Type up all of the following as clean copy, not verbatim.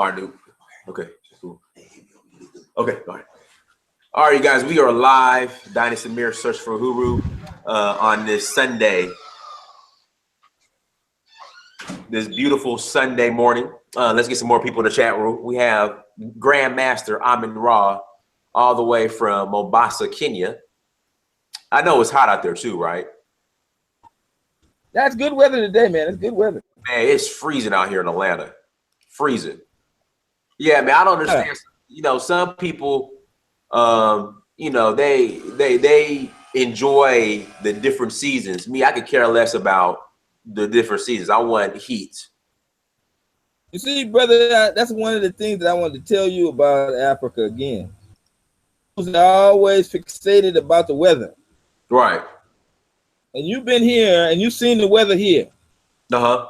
All right, dude. Okay, cool. Okay, all right. All right, you guys, we are live. Dynasty Mirror Search for Uhuru on this Sunday. This beautiful Sunday morning. Let's get some more people in the chat room. We have Grandmaster Amenkrahh all the way from Mombasa, Kenya. I know it's hot out there too, right? That's good weather today, man. It's good weather. Man, it's freezing out here in Atlanta. Freezing. Yeah, man, I don't understand. You know, some people, you know, they enjoy the different seasons. Me, I could care less about the different seasons. I want heat. You see, brother, that's one of the things that I wanted to tell you about Africa again. They're always fixated about the weather. Right. And you've been here and you've seen the weather here. Uh-huh.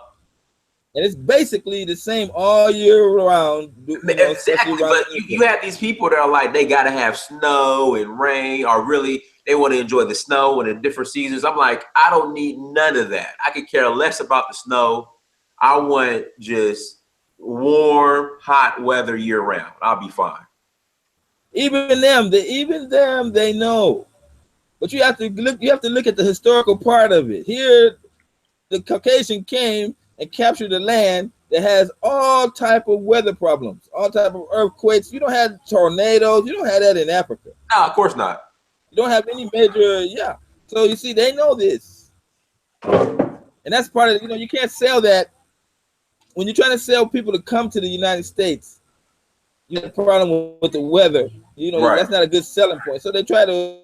And it's basically the same all year round. You know, exactly, but you have these people that are like, they got to have snow and rain, or really they want to enjoy the snow and the different seasons. I'm like, I don't need none of that. I could care less about the snow. I want just warm, hot weather year round. I'll be fine. Even them, they know. But you have to look at the historical part of it. Here, the Caucasian came and captured the land that has all type of weather problems, all type of earthquakes. You don't have tornadoes. You don't have that in Africa. No, of course not. You don't have any major, yeah. So you see, they know this. And that's part of, you know, you can't sell that. When you're trying to sell people to come to the United States, you have a problem with the weather. You know, That's not a good selling point. So they try to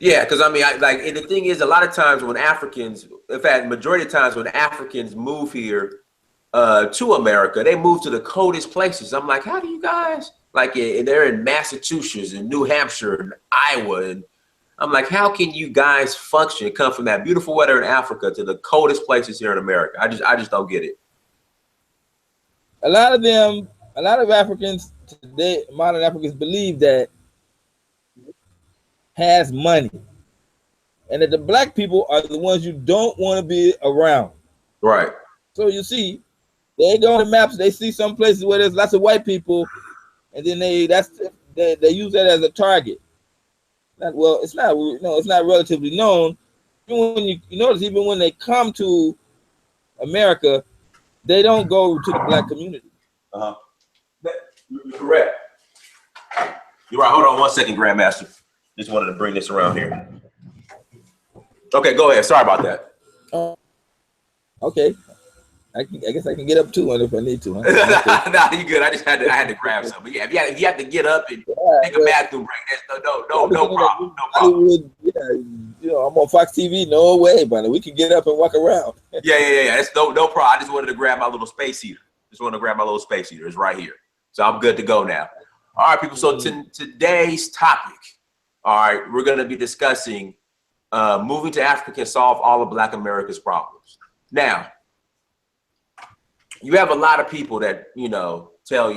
yeah, because I mean, and the thing is, a lot of times when Africans, in fact, majority of times when Africans move here to America, they move to the coldest places. I'm like, how do you guys, like, they're in Massachusetts and New Hampshire and Iowa, and I'm like, how can you guys function, come from that beautiful weather in Africa to the coldest places here in America? I just don't get it. A lot of Africans today, modern Africans, believe that has money, and that the black people are the ones you don't want to be around. Right. So you see, they go on the maps, they see some places where there's lots of white people, and then they use that as a target. It's not relatively known. Even when you notice, even when they come to America, they don't go to the black community. Uh-huh. You're correct. You're right. Hold on one second, Grandmaster. Just wanted to bring this around here. Okay, go ahead. Sorry about that. Okay. I guess I can get up too if I need to. Huh? Nah, you good. I had to grab something. Yeah, if you have to get up and take a bathroom break, that's no problem. No problem. Hollywood, yeah, you know, I'm on Fox TV. No way, but we can get up and walk around. Yeah. That's no problem. I just wanted to grab my little space heater. It's right here. So I'm good to go now. All right, people. So today's topic, all right, we're going to be discussing moving to Africa can solve all of Black America's problems. Now, you have a lot of people that, you know, tell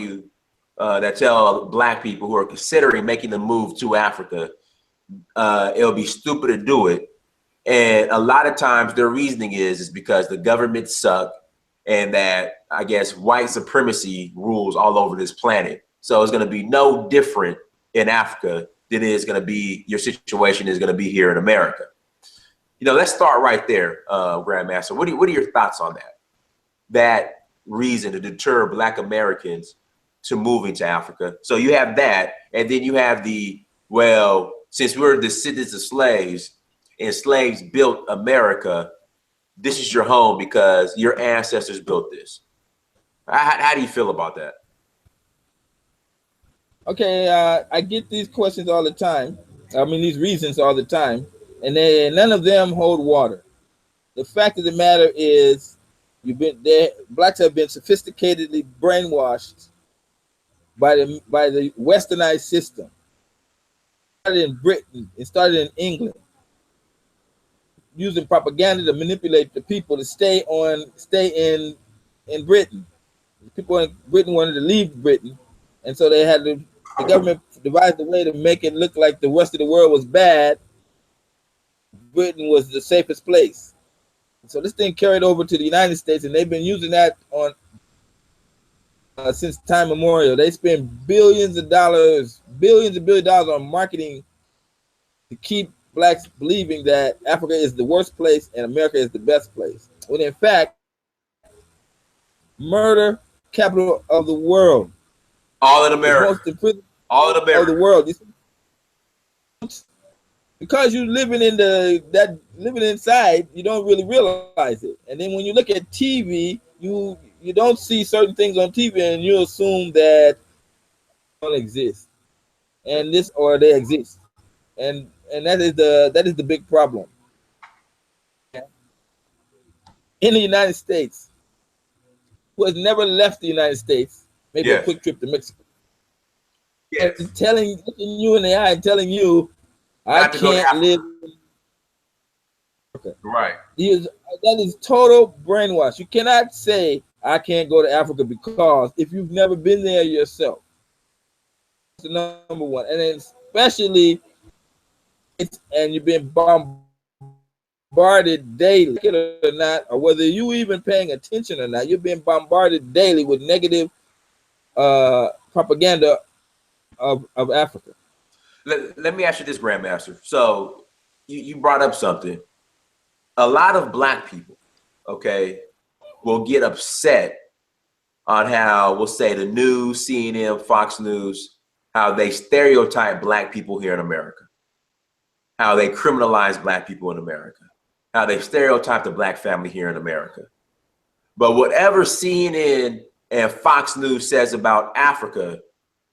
Black people who are considering making the move to Africa, it'll be stupid to do it. And a lot of times their reasoning is because the government suck and that, I guess, white supremacy rules all over this planet. So it's going to be no different in Africa than it is going to be, your situation is going to be here in America. You know, let's start right there, Grandmaster. What are your thoughts on that? That reason to deter Black Americans to moving to Africa. So you have that, and then you have since we're descendants of slaves and slaves built America, this is your home because your ancestors built this. How do you feel about that? Okay, I get these questions all the time. I mean, these reasons all the time, and none of them hold water. The fact of the matter is, blacks have been sophisticatedly brainwashed by the westernized system. It started in Britain, it started in England, using propaganda to manipulate the people to stay in Britain. The people in Britain wanted to leave Britain, and so they had to The government devised a way to make it look like the rest of the world was bad. Britain was the safest place. So this thing carried over to the United States, and they've been using that on since time immemorial. They spend billions and billions of dollars on marketing to keep blacks believing that Africa is the worst place and America is the best place. When in fact, murder capital of the world. All in The America. most imprisoned All in of the America. world. Because you living living inside, you don't really realize it. And then when you look at TV, you don't see certain things on TV, and you assume that they don't exist, and this or they exist, and that is the big problem in the United States. Who has never left the United States, maybe a Yes. quick trip to Mexico, Yes. looking you in the eye and telling you, I Not to go to can't live. Right. That is total brainwash. You cannot say I can't go to Africa because if you've never been there yourself. That's the number one. And then especially and you've been bombarded daily, or not, or whether you even paying attention or not, you've been bombarded daily with negative propaganda of Africa. Let me ask you this, Grandmaster. So you brought up something. A lot of black people, okay, will get upset on how, we'll say, the news, CNN, Fox News, how they stereotype black people here in America, how they criminalize black people in America, how they stereotype the black family here in America. But whatever CNN and Fox News says about Africa,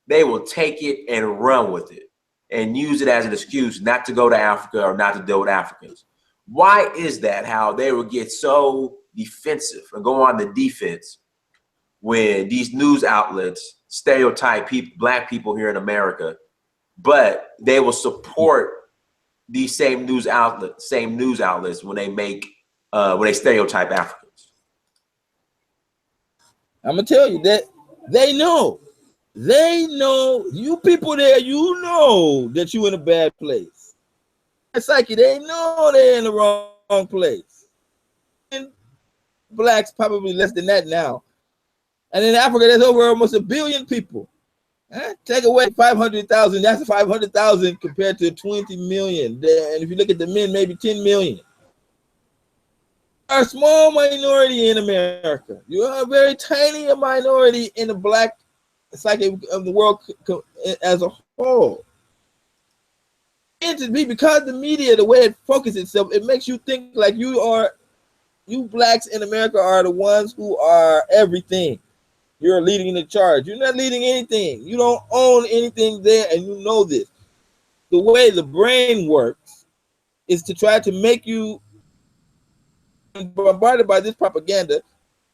they will take it and run with it and use it as an excuse not to go to Africa or not to deal with Africans. Why is that? How they will get so defensive and go on the defense when these news outlets stereotype people, black people here in America, but they will support these same news outlets when they when they stereotype Africans. I'm gonna tell you that they know. They know, you people there, you know that you in a bad place. Psyche, they know they're in the wrong place. And blacks probably less than that now. And in Africa, there's over almost 1 billion people. Take away 500,000, that's 500,000 compared to 20 million. And if you look at the men, maybe 10 million. You're a small minority in America. You're a very tiny minority in the black psyche of the world as a whole. And to be, because the media, the way it focuses itself, it makes you think like you blacks in America are the ones who are everything. You're leading the charge. You're not leading anything. You don't own anything there, and you know this. The way the brain works is to try to make you bombarded by this propaganda.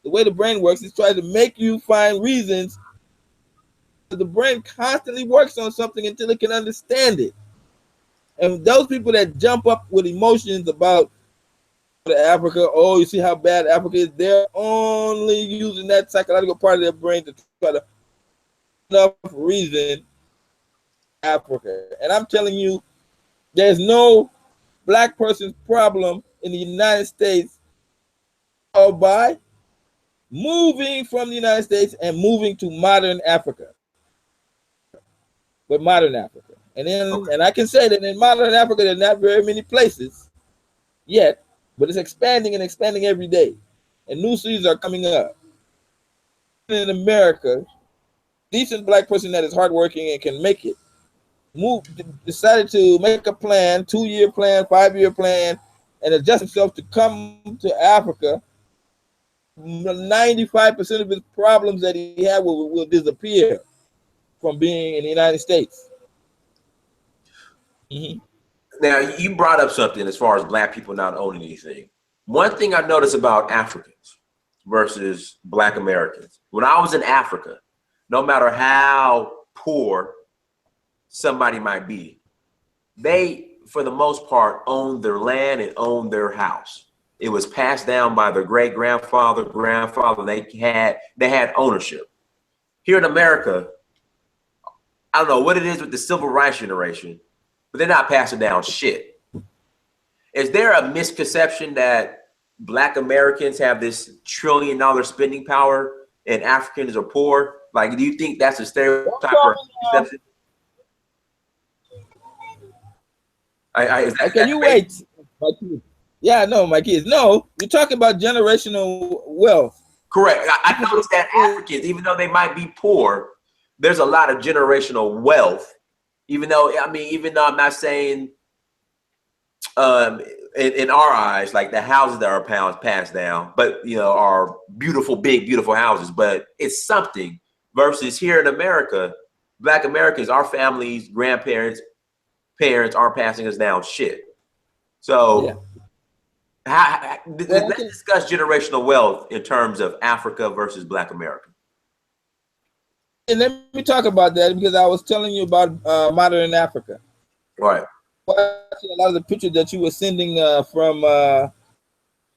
The way the brain works is try to make you find reasons. The brain constantly works on something until it can understand it. And those people that jump up with emotions about Africa, oh, you see how bad Africa is, they're only using that psychological part of their brain to try to enough reason Africa. And I'm telling you, there's no black person's problem in the United States by moving from the United States and moving to modern Africa. But modern Africa. And then, and I can say that in modern Africa, there are not very many places yet, but it's expanding and expanding every day. And new cities are coming up. In America, decent black person that is hardworking and can make it, decided to make a plan, 2-year plan, 5-year plan, and adjust himself to come to Africa. 95% of his problems that he had will disappear from being in the United States. Mm-hmm. Now, you brought up something as far as black people not owning anything. One thing I noticed about Africans versus black Americans, when I was in Africa, no matter how poor somebody might be, they, for the most part, owned their land and owned their house. It was passed down by their great grandfather. They had ownership. Here in America, I don't know what it is with the civil rights generation, but they're not passing down shit. Is there a misconception that Black Americans have this $1 trillion spending power and Africans are poor? Like, do you think that's a stereotype or misconception? Can you wait, my kids? Yeah, no, my kids. No, you're talking about generational wealth. Correct. I noticed that Africans, even though they might be poor, there's a lot of generational wealth. Even though I'm not saying in our eyes, like the houses that are passed down, but are beautiful, big, beautiful houses. But it's something versus here in America, Black Americans, our families, grandparents, parents aren't passing us down shit. So let's discuss generational wealth in terms of Africa versus Black America. And let me talk about that because I was telling you about modern Africa. Right. Watching a lot of the pictures that you were sending from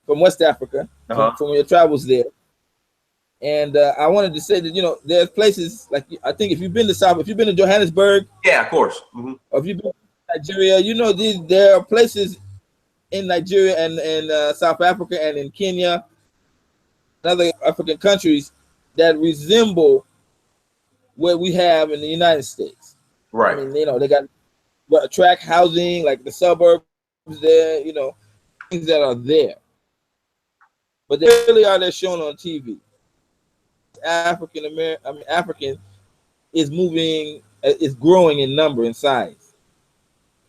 West Africa, from your travels there. And I wanted to say that, there's places like, I think if you've been to Johannesburg. Yeah, of course. Mm-hmm. Or if you've been to Nigeria, there are places in Nigeria and South Africa and in Kenya and other African countries that resemble what we have in the United States. Right. I mean, they got track housing, like the suburbs there, things that are there. But they really are they're shown on TV. African is growing in number and size.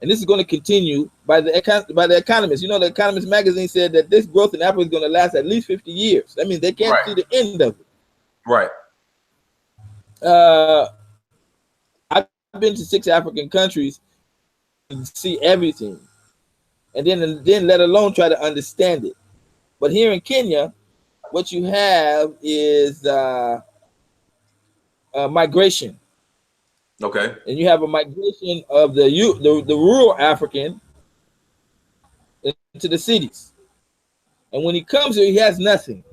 And this is going to continue by the economists. The Economist magazine said that this growth in Africa is going to last at least 50 years. That means they can't see the end of it. Right. I've been to 6 African countries and see everything, and then let alone try to understand it. But here in Kenya, what you have is migration. Okay. And you have a migration of the rural African into the cities. And when he comes here, he has nothing.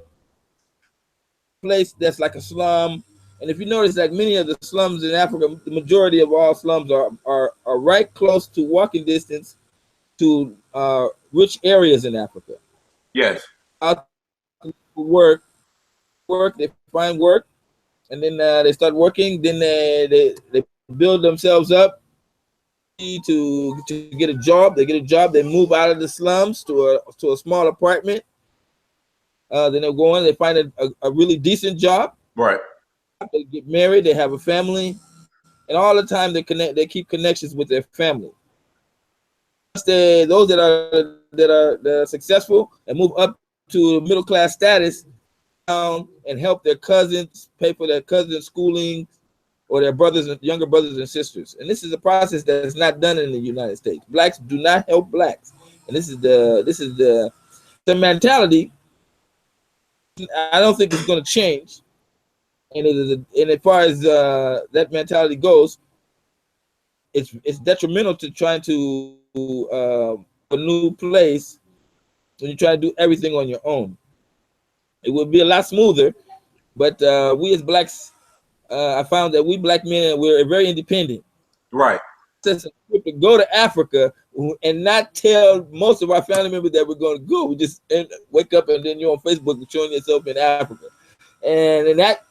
Place that's like a slum. And if you notice that many of the slums in Africa, the majority of all slums are right close to walking distance to rich areas in Africa. Yes. Out work, they find work, and then they start working. Then they build themselves up to get a job. They get a job. They move out of the slums to a small apartment. Then they go on. They find a really decent job. Right. They get married. They have a family, and all the time they keep connections with their family. Those that are successful and move up to middle class status and help their cousins pay for their cousins' schooling or their younger brothers and sisters. And this is a process that is not done in the United States. Blacks do not help blacks, and this is the mentality. I don't think it's going to change. And as far as that mentality goes, it's detrimental to trying to a new place when you try to do everything on your own. It would be a lot smoother, but we as blacks, I found that we black men, we're very independent. Right. To go to Africa and not tell most of our family members that we're going to go. We just wake up and then you're on Facebook showing yourself in Africa, and that.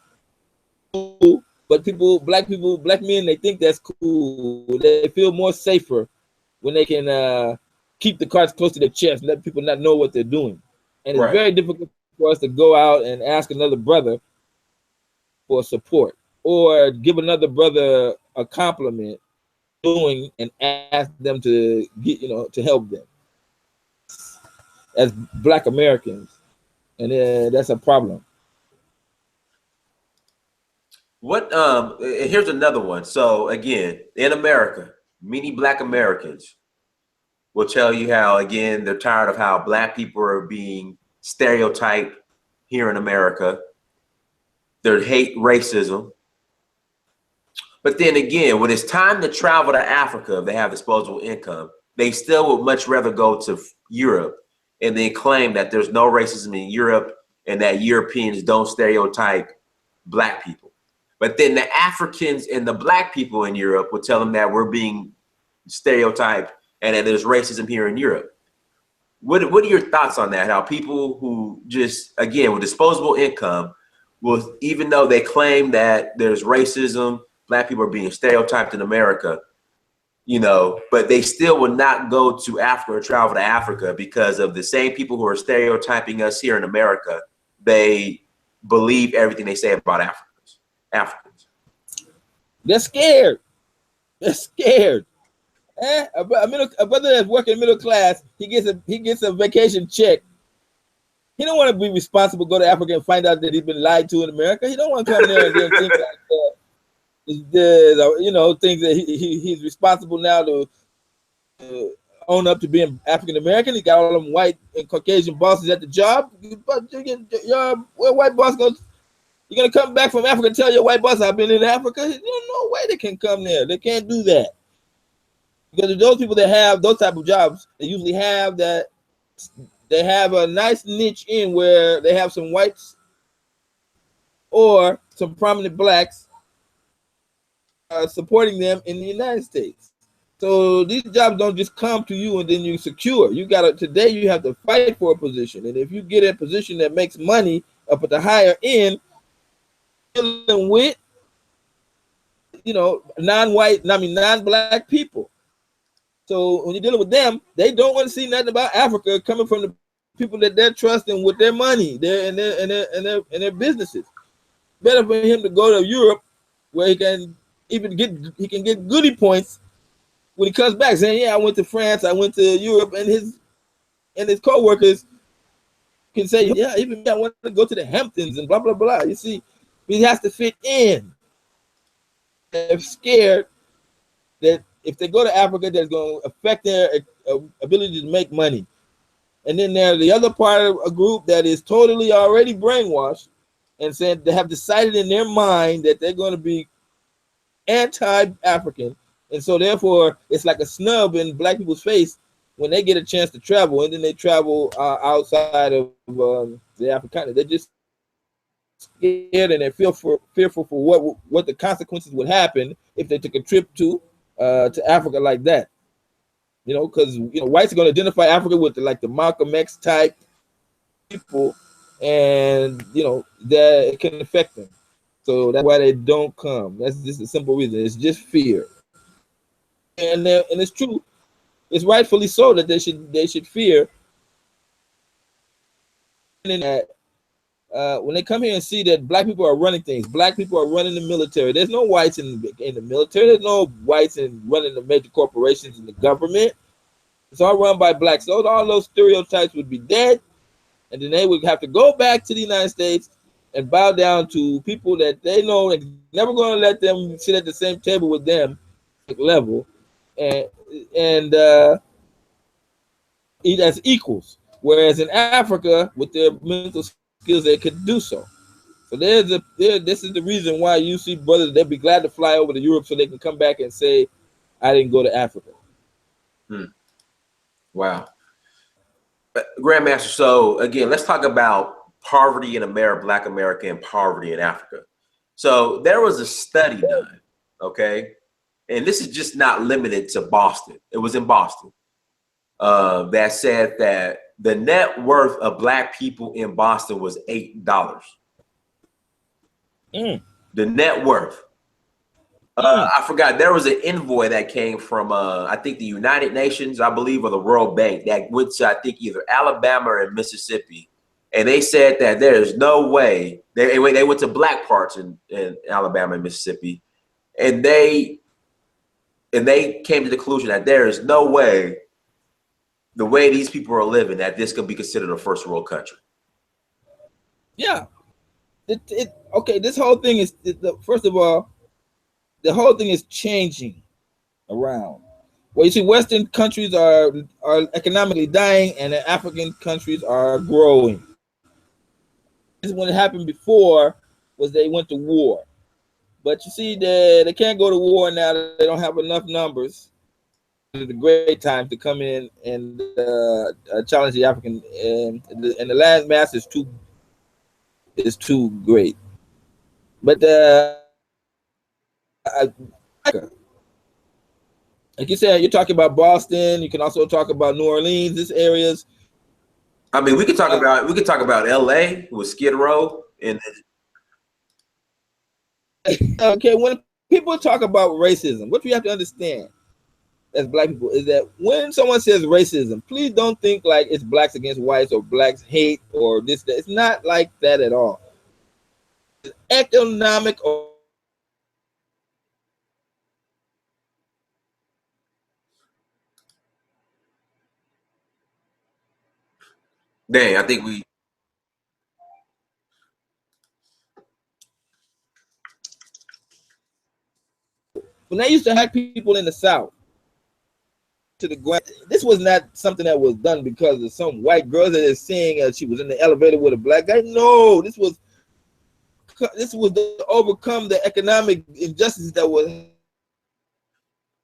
But black men, they think that's cool. They feel more safer when they can keep the cards close to their chest and let people not know what they're doing. And it's very difficult for us to go out and ask another brother for support or give another brother a compliment doing and ask them to get, to help them as Black Americans. And that's a problem. Here's another one. So again, in America, many Black Americans will tell you how, again, they're tired of how Black people are being stereotyped here in America. They hate racism. But then again, when it's time to travel to Africa, if they have disposable income, they still would much rather go to Europe and then claim that there's no racism in Europe and that Europeans don't stereotype Black people. But then the Africans and the black people in Europe would tell them that we're being stereotyped and that there's racism here in Europe. What are your thoughts on that? How people who just, again, with disposable income will, even though they claim that there's racism, black people are being stereotyped in America, you know, but they still would not go to Africa or travel to Africa because of the same people who are stereotyping us here in America. They believe everything they say about Africans. They're scared. They're scared. A brother that's working middle class, he gets a vacation check. He don't want to be responsible, go to Africa and find out that he's been lied to in America. He don't want to come there and then think that, things that he's responsible now to own up to being African American. He got all them white and Caucasian bosses at the job. But your white boss goes, you're gonna come back from Africa and tell your white boss I've been in Africa? There's no way they can come there. They can't do that. Because those people that have those type of jobs, they usually have that. They have a nice niche in where they have some whites or some prominent blacks supporting them in the United States. So these jobs don't just come to you and then you secure. Today you have to fight for a position, and if you get a position that makes money up at the higher end, dealing with non-black people. So when you're dealing with them, they don't want to see nothing about Africa coming from the people that they're trusting with their money, and their businesses. Better for him to go to Europe, where he can get goodie points when he comes back, saying, "Yeah, I went to France, I went to Europe," and his co-workers can say, "Yeah, even me, I want to go to the Hamptons and blah blah blah." You see, he has to fit in. They're scared that if they go to Africa, that's going to affect their ability to make money. And then there's the other part of a group that is totally already brainwashed and said they have decided in their mind that they're going to be anti-African. And so therefore, it's like a snub in black people's face when they get a chance to travel, and then they travel outside of the African continent. They're just scared and they're fearful for what the consequences would happen if they took a trip to Africa like that. Because whites are going to identify Africa with the Malcolm X type people, and that it can affect them. So that's why they don't come. That's just a simple reason. It's just fear, and it's true. It's rightfully so that they should fear. And that when they come here and see that black people are running things, black people are running the military. There's no whites in the military. There's no whites running the major corporations in the government. It's all run by blacks. So all those stereotypes would be dead, and then they would have to go back to the United States and bow down to people that they know and never going to let them sit at the same table with them level, and eat as equals. Whereas in Africa, with their mental skills, they could do so. So this is the reason why you see brothers, they'll be glad to fly over to Europe so they can come back and say, I didn't go to Africa. Wow. Grandmaster, so again, let's talk about poverty in America, Black America, and poverty in Africa. So there was a study done, okay? And this is just not limited to Boston. It was in Boston. That said that the net worth of black people in Boston was $8. The net worth. I forgot, there was an envoy that came from I think the United Nations, I believe, or the World Bank, that went to, I think, either Alabama or Mississippi, and they said that there is no way they went to black parts in Alabama and Mississippi, and they came to the conclusion that there is no way, the way these people are living, that this could be considered a first world country. Yeah. Okay, this whole thing is, first of all, the whole thing is changing around. Well, you see, Western countries are economically dying, and the African countries are growing. This is when it happened before, was they went to war. But you see, they can't go to war now. They don't have enough numbers. It's a great time to come in and challenge the African, and the land mass is too great. But Like you said, you're talking about Boston. You can also talk about New Orleans, these areas. I mean, we could talk about L.A. with Skid Row and Okay, when people talk about racism, what you have to understand as black people is that when someone says racism, please don't think like it's blacks against whites or blacks hate or this, that. It's not like that at all. It's economic or dang, I think we. when they used to hack people in the South to the ground. This was not something that was done because of some white girl that is saying she was in the elevator with a black guy. No, this was to overcome the economic injustices that was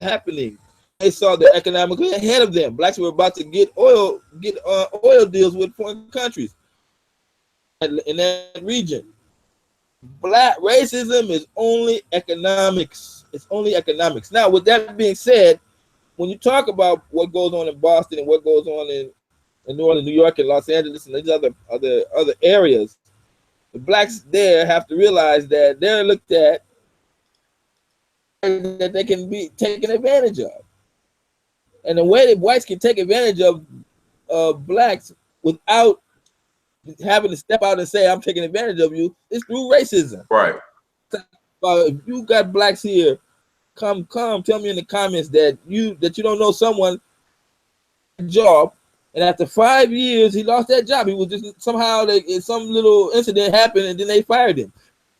happening. They saw the economically ahead of them. Blacks were about to get oil deals with foreign countries in that region. Black racism is only economics. It's only economics. Now, with that being said, when you talk about what goes on in Boston and what goes on in New Orleans, New York, and Los Angeles, and these other areas, the blacks there have to realize that they're looked at that they can be taken advantage of. And the way that whites can take advantage of blacks without having to step out and say, I'm taking advantage of you, is through racism. Right. If you got blacks here, come tell me in the comments that you don't know someone job, and after 5 years he lost that job. He was just somehow some little incident happened and then they fired him,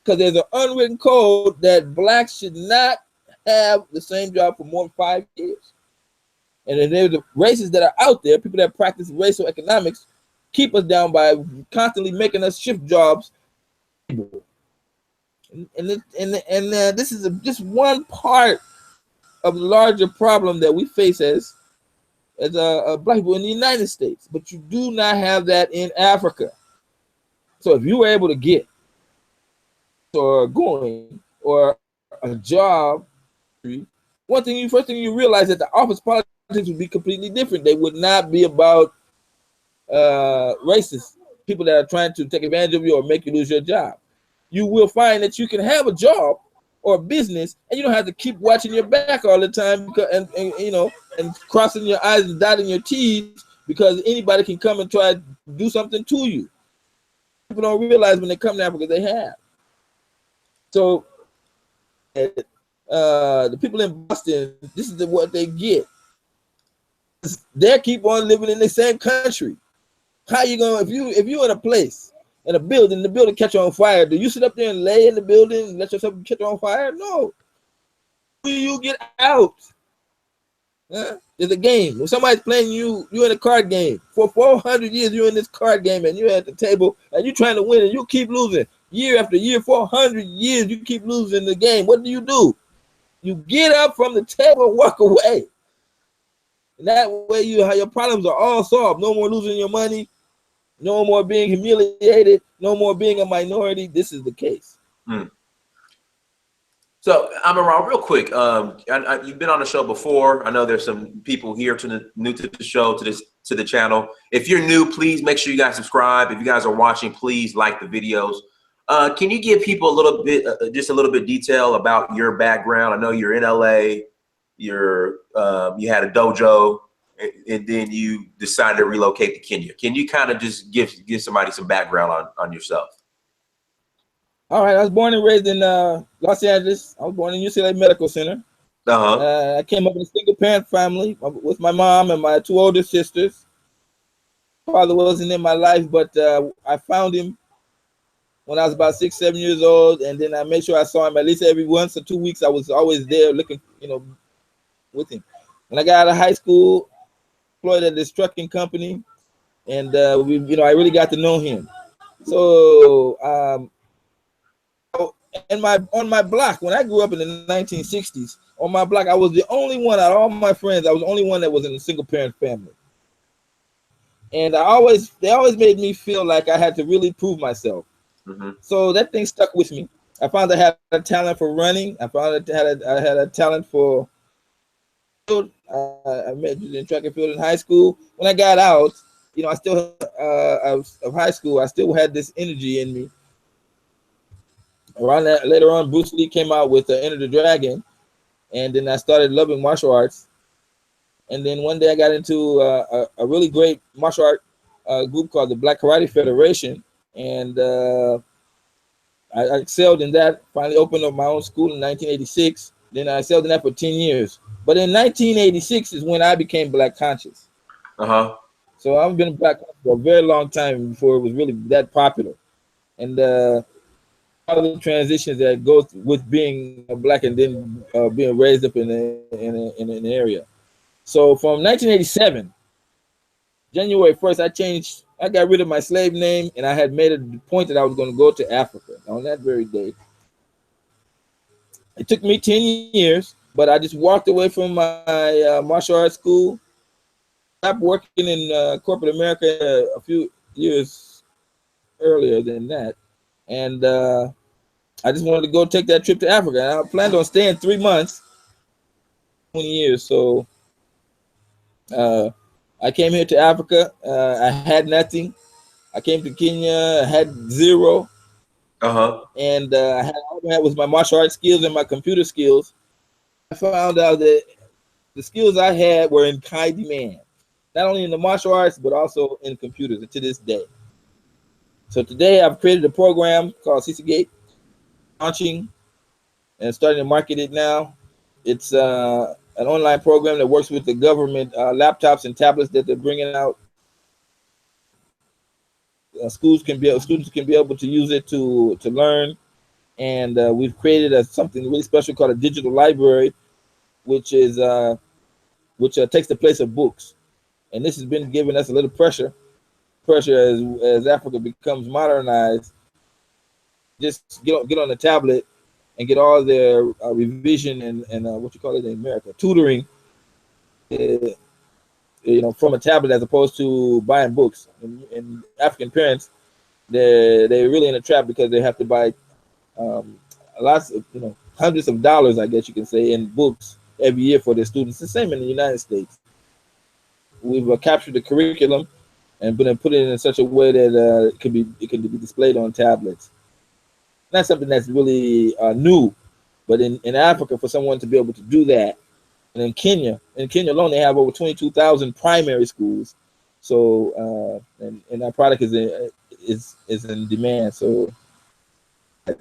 because there's an unwritten code that blacks should not have the same job for more than 5 years. And then there's the races that are out there, people that practice racial economics, keep us down by constantly making us shift jobs. And this is just one part of the larger problem that we face as black people in the United States. But you do not have that in Africa. So if you were able to get or going or a job, first thing you realize that the office politics would be completely different. They would not be about racist people that are trying to take advantage of you or make you lose your job. You will find that you can have a job or a business, and you don't have to keep watching your back all the time, because, and crossing your I's and dotting your T's, because anybody can come and try to do something to you. People don't realize when they come to Africa they have. So the people in Boston, this is what they get. They keep on living in the same country. How you gonna, if you're in a place, in a building, the building catch on fire, do you sit up there and lay in the building and let yourself catch on fire? No. Do you get out? It's a game. When somebody's playing you're in a card game. For 400 years, you're in this card game and you're at the table and you're trying to win and you keep losing. Year after year, 400 years, you keep losing the game. What do? You get up from the table and walk away. And that way your problems are all solved. No more losing your money. No more being humiliated. No more being a minority. This is the case. So I'm around real quick. You've been on the show before. I know there's some people here new to the show, to the channel. If you're new, please make sure you guys subscribe. If you guys are watching, please like the videos. Can you give people a little bit, just a little bit detail about your background? I know you're in LA. You had a dojo, and then you decided to relocate to Kenya. Can you kind of just give somebody some background on yourself? All right, I was born and raised in Los Angeles. I was born in UCLA Medical Center. I came up in a single parent family with my mom and my two older sisters. Father wasn't in my life, but I found him when I was about 6, 7 years old, and then I made sure I saw him at least every once or 2 weeks. I was always there looking, with him. When I got out of high school, employed at this trucking company, and I really got to know him. So on my block, when I grew up in the 1960s, on my block, I was the only one out of all my friends. I was the only one that was in a single parent family, and they always made me feel like I had to really prove myself. So that thing stuck with me. I found I had a talent for running. I found I had a talent for I majored in track and field in high school. When I got out, you know, I still of high school, I still had this energy in me. Around that, later on, Bruce Lee came out with Enter the Dragon, and then I started loving martial arts. And then one day I got into a really great martial art group called the Black Karate Federation, and I excelled in that. Finally opened up my own school in 1986. Then I excelled in that for 10 years. But in 1986 is when I became black conscious. Uh-huh. So I've been black for a very long time before it was really that popular. And all of the transitions that go with being black and then being raised up in an area. So from 1987, January 1st, I got rid of my slave name, and I had made a point that I was going to go to Africa on that very day. It took me 10 years, but I just walked away from my martial arts school, stopped working in corporate America a few years earlier than that. And I just wanted to go take that trip to Africa. And I planned on staying 3 months, 20 years. So uh, I came here to Africa. I had nothing. I came to Kenya. I had zero. Uh-huh. And all I had was my martial arts skills and my computer skills. I found out that the skills I had were in high demand, not only in the martial arts, but also in computers, and to this day. So today I've created a program called CC Gate, launching and starting to market it now. It's an online program that works with the government laptops and tablets that they're bringing out. Students can be able to use it to learn, and we've created something really special called a digital library, which is which takes the place of books. And this has been giving us a little pressure as Africa becomes modernized. Just get on the tablet and get all their revision and what you call it in America, tutoring, from a tablet as opposed to buying books. And African parents, they're really in a trap because they have to buy lots of hundreds of dollars, I guess you can say, in books every year for their students. The same in the United States. We've captured the curriculum and put it in such a way that it can be displayed on tablets. Not something that's really new, but in Africa, for someone to be able to do that, and in Kenya alone, they have over 22,000 primary schools. So and our product is in demand. So, but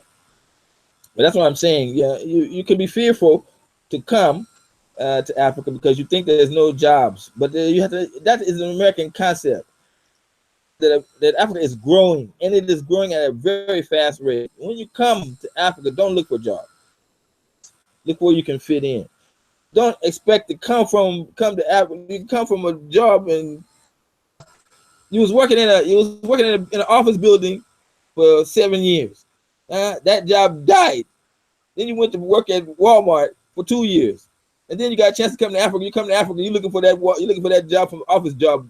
that's what I'm saying. Yeah, you can be fearful to come to Africa because you think there's no jobs, but you have to. That is an American concept. That Africa is growing, and it is growing at a very fast rate. When you come to Africa, don't look for jobs. Look where you can fit in. Don't expect to come to Africa. You come from a job, and you was working in an office building for 7 years. That job died. Then you went to work at Walmart for 2 years, and then you got a chance to come to Africa. You come to Africa, you're looking for that job from office job.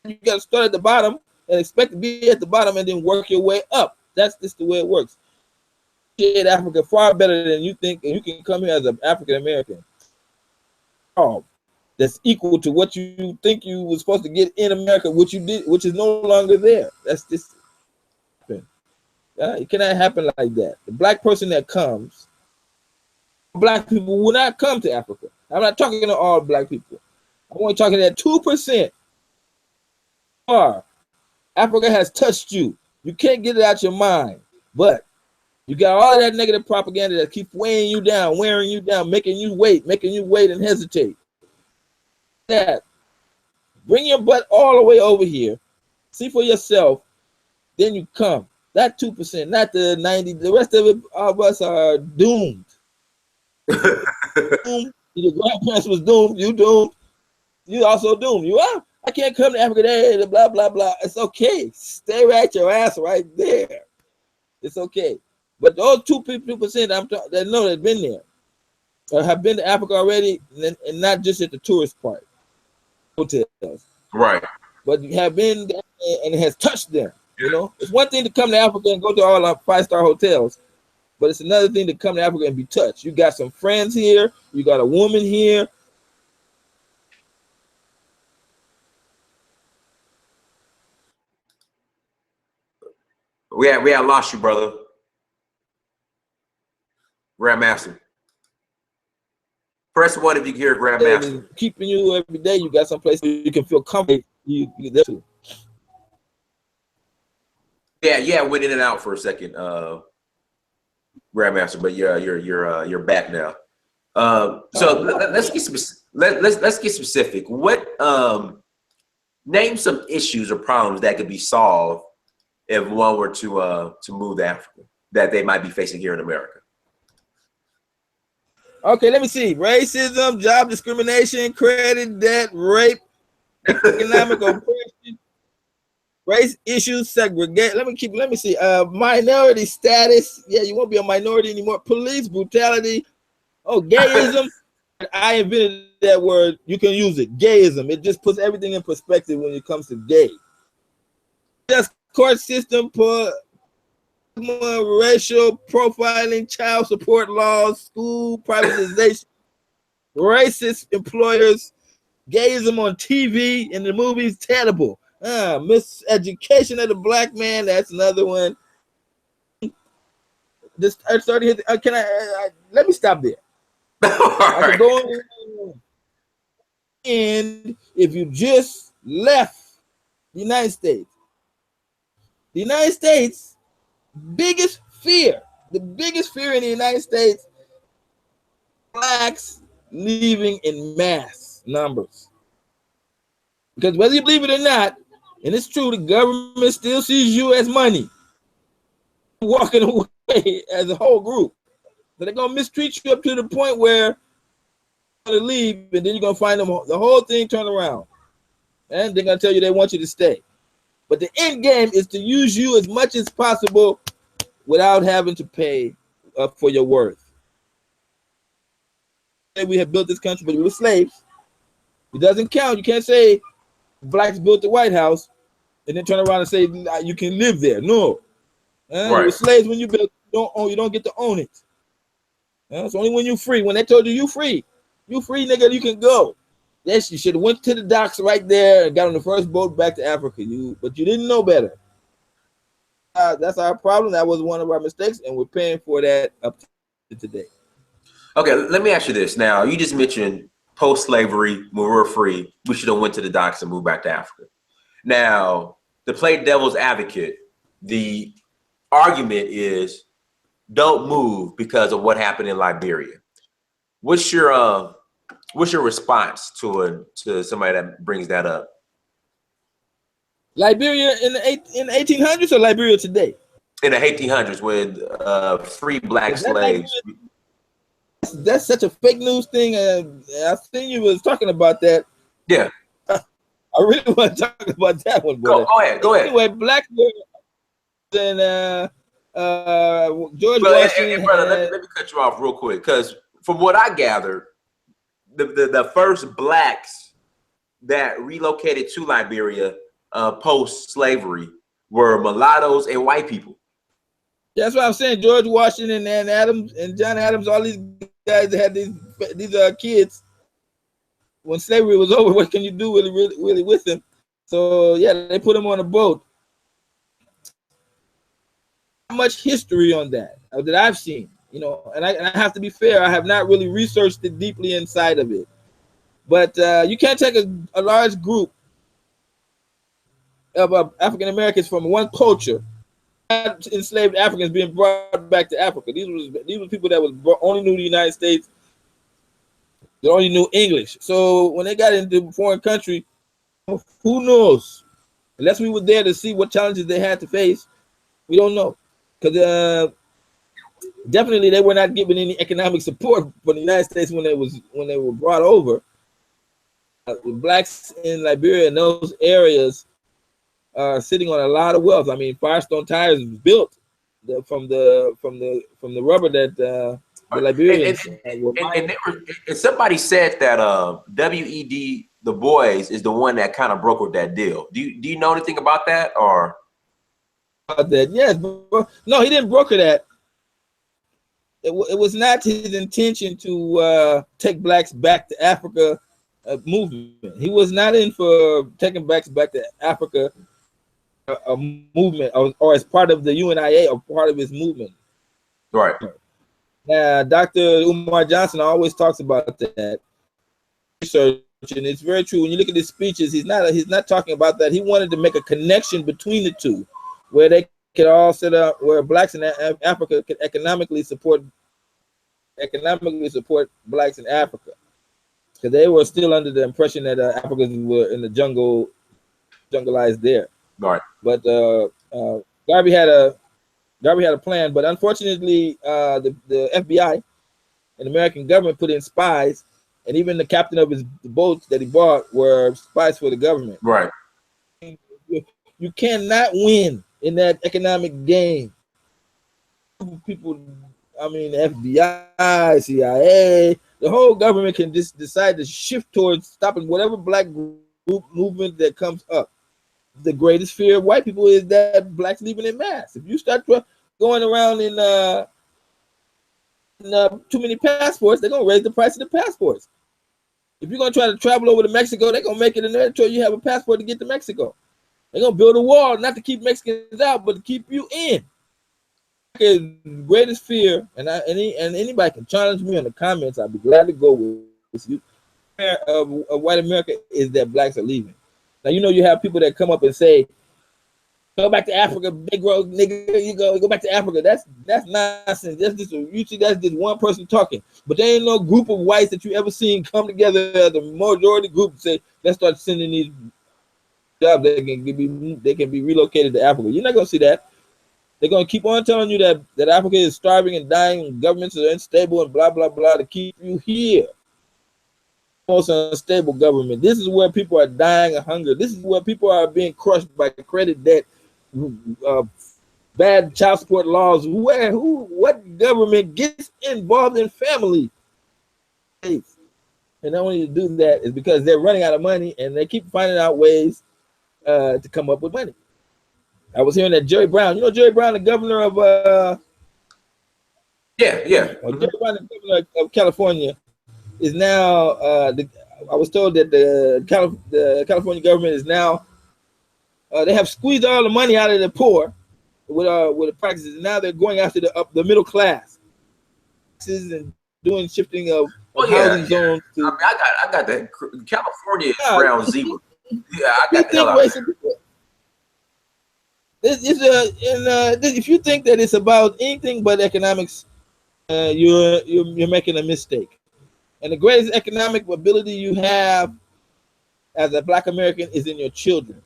You got to start at the bottom and expect to be at the bottom and then work your way up. That's just the way it works. Africa far better than you think, and you can come here as an African American. That's equal to what you think you were supposed to get in America, which you did, which is no longer there. That's just it cannot happen like that. The black person that comes, black people will not come to Africa. I'm not talking to all black people. I'm only talking that 2% are. Africa has touched you. You can't get it out your mind, but you got all that negative propaganda that keeps weighing you down, wearing you down, making you wait and hesitate. That bring your butt all the way over here, see for yourself, then you come. That 2%, not the 90. The rest of us are doomed. Doomed. Your grandparents was doomed. You doomed. You also doomed. You are. I can't come to Africa today. Blah blah blah. It's okay. Stay right your ass right there. It's okay. But those 2% that know that been there, or have been to Africa already, and not just at the tourist part, hotels, Right. but you have been there and it has touched them. It's one thing to come to Africa and go to all our 5-star hotels, but it's another thing to come to Africa and be touched. You got some friends here. You got a woman here. We had lost you, brother. Grandmaster. Press 1 if you can hear Grandmaster. Keeping you every day. You got some place you can feel comfortable. You there too. Yeah, went in and out for a second, Grandmaster, but you're back now. So let's get specific. What name some issues or problems that could be solved if one were to move to Africa that they might be facing here in America? Okay, let me see. Racism, job discrimination, credit, debt, rape, economic oppression, race issues, segregate. Let me see. Minority status. Yeah, you won't be a minority anymore. Police brutality. Oh, gayism. I invented that word. You can use it. Gayism. It just puts everything in perspective when it comes to gay. Just court system, racial profiling, child support laws, school privatization, racist employers, gayism on TV and the movies, terrible. Miseducation of the black man, that's another one. This I started. Can I let me stop there? I could go on. And if you just left the United States, biggest fear, the biggest fear in the United States, blacks leaving in mass numbers. Because whether you believe it or not, and it's true, the government still sees you as money, walking away as a whole group. So they're gonna mistreat you up to the point where you're gonna leave, and then you're gonna find them the whole thing turn around, and they're gonna tell you they want you to stay. But the end game is to use you as much as possible without having to pay for your worth. We have built this country, but we were slaves. It doesn't count. You can't say blacks built the White House and then turn around and say you can live there. No, right. You were slaves when you built. You don't get to own it. It's only when you're free. When they told you you free, nigga, you can go. Yes, you should have went to the docks right there and got on the first boat back to Africa. But you didn't know better. That's our problem. That was one of our mistakes, and we're paying for that up to today. Okay, let me ask you this. Now, you just mentioned post-slavery, when we're free, we should have went to the docks and moved back to Africa. Now, to play devil's advocate, the argument is don't move because of what happened in Liberia. What's your response to somebody that brings that up? Liberia in the 1800s or Liberia today? In the 1800s with free black slaves. That's such a fake news thing. I think you was talking about that. Yeah. I really want to talk about that one. Go ahead. Anyway, black and George Washington. Brother, let me cut you off real quick, because from what I gathered, the first blacks that relocated to Liberia post-slavery were mulattoes and white people. That's what I'm saying. George Washington and Adams and John Adams, all these guys that had these kids. When slavery was over, what can you do really with them? So yeah, they put them on a boat. How much history on that I've seen, and I have to be fair. I have not really researched it deeply inside of it, but you can't take a large group of African Americans from one culture, enslaved Africans being brought back to Africa. These were people that only knew the United States. They only knew English. So when they got into a foreign country, who knows? Unless we were there to see what challenges they had to face, we don't know. Because definitely they were not given any economic support from the United States when they were brought over. The blacks in Liberia and those areas are sitting on a lot of wealth. I mean, Firestone Tires was built from the rubber that the Liberians and somebody said that W.E.D. Du Bois is the one that kind of brokered that deal. Do you know anything about that or? About that? Yes, but no, he didn't broker that. it was not his intention to take blacks back to Africa movement. He was not in for taking blacks back to Africa a movement or as part of the UNIA or part of his movement. Right. Now, Dr. Umar Johnson always talks about that research, and it's very true. When you look at his speeches, he's not talking about that. He wanted to make a connection between the two, where they could all sit up, where blacks in Africa could economically support blacks in Africa, because they were still under the impression that Africans were in the jungleized there. Right. But Garvey had a plan, but unfortunately, the FBI and the American government put in spies, and even the captain of his boats that he bought were spies for the government. Right. You cannot win in that economic game. People, I mean, the FBI, CIA, the whole government can just decide to shift towards stopping whatever black group movement that comes up. The greatest fear of white people is that blacks leaving in mass. If you start going around in too many passports, they're gonna raise the price of the passports. If you're gonna try to travel over to Mexico, they're gonna make it until you have a passport to get to Mexico. They're gonna build a wall not to keep Mexicans out, but to keep you in. His greatest fear, and anybody can challenge me in the comments. I'll be glad to go with you. Fear of white America is that blacks are leaving. Now you have people that come up and say, "Go back to Africa, Negro, nigga. You go back to Africa." That's nonsense. That's just one person talking. But there ain't no group of whites that you ever seen come together as a majority group and say, "Let's start sending these jobs. They can be relocated to Africa." You're not gonna see that. They're gonna keep on telling you that Africa is starving and dying, and governments are unstable and blah blah blah to keep you here. Most unstable government. This is where people are dying of hunger. This is where people are being crushed by credit debt, bad child support laws. What government gets involved in family? And the only to do that is because they're running out of money and they keep finding out ways to come up with money. I was hearing that Jerry Brown, Jerry Brown, the governor of Jerry Brown, the governor of California, is now I was told that the California government is now they have squeezed all the money out of the poor with the practices, and now they're going after the middle class and doing shifting of housing zones. To, I mean, I got that. California is ground zero. Yeah, I got the hell out there. If you think that it's about anything but economics, you're making a mistake. And the greatest economic ability you have as a black American is in your children.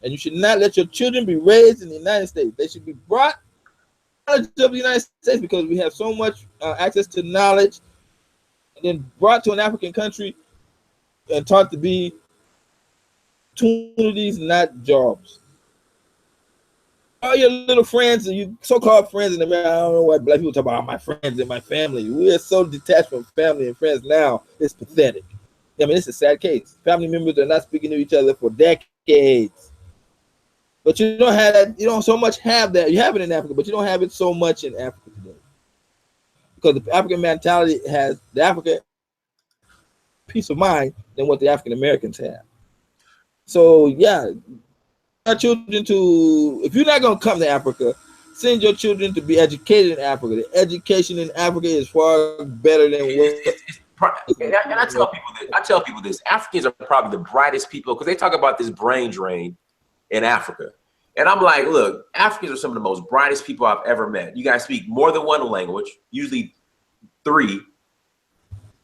And you should not let your children be raised in the United States. They should be brought to the United States because we have so much access to knowledge, and then brought to an African country and taught to be opportunities, not jobs. All your little friends and you so-called friends in America, I don't know why black people talk about my friends and my family. We're so detached from family and friends now. It's pathetic. I mean, it's a sad case. Family members are not speaking to each other for decades. But you don't have that. You don't so much have that. You have it in Africa, but you don't have it so much in Africa today. Because the African mentality has the African peace of mind than what the African Americans have. So yeah, our children to, if you're not going to come to Africa, send your children to be educated in Africa. The education in Africa is far better than and I tell people this. Africans are probably the brightest people because they talk about this brain drain in Africa. And I'm like, look, Africans are some of the most brightest people I've ever met. You guys speak more than one language, usually 3.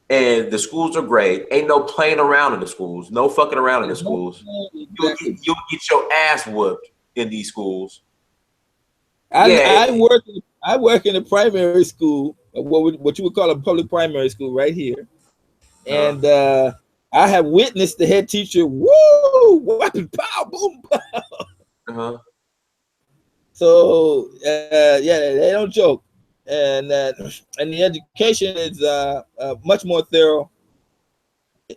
And the schools are great. Ain't no playing around in the schools. No fucking around in the schools. You'll get your ass whooped in these schools. I work in a primary school, what you would call a public primary school right here. And I have witnessed the head teacher, weapon pow, boom, pow. So they don't joke. And the education is much more thorough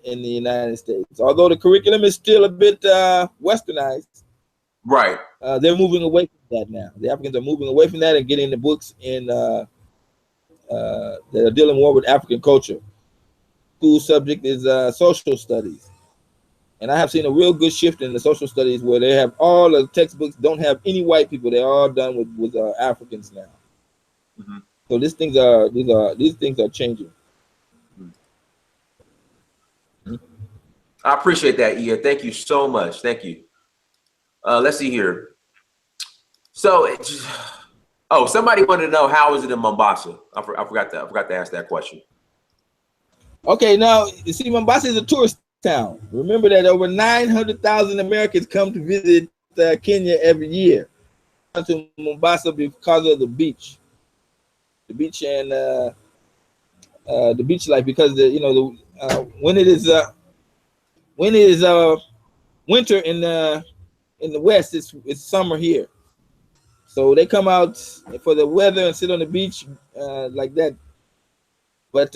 in the United States. Although the curriculum is still a bit westernized, right? They're moving away from that now. The Africans are moving away from that and getting the books in that are dealing more with African culture. School subject is social studies. And I have seen a real good shift in the social studies where they have all the textbooks don't have any white people. They're all done with Africans now. Mm-hmm. So these things are changing. Mm-hmm. Mm-hmm. I appreciate that, Ia. Thank you so much. Thank you. Let's see here. So, oh, somebody wanted to know how is it in Mombasa? I forgot to ask that question. Okay, now you see, Mombasa is a tourist town. Remember that over 900,000 Americans come to visit Kenya every year. To Mombasa because of the beach and the beach life. Because when it is winter in the west, it's summer here. So they come out for the weather and sit on the beach like that. But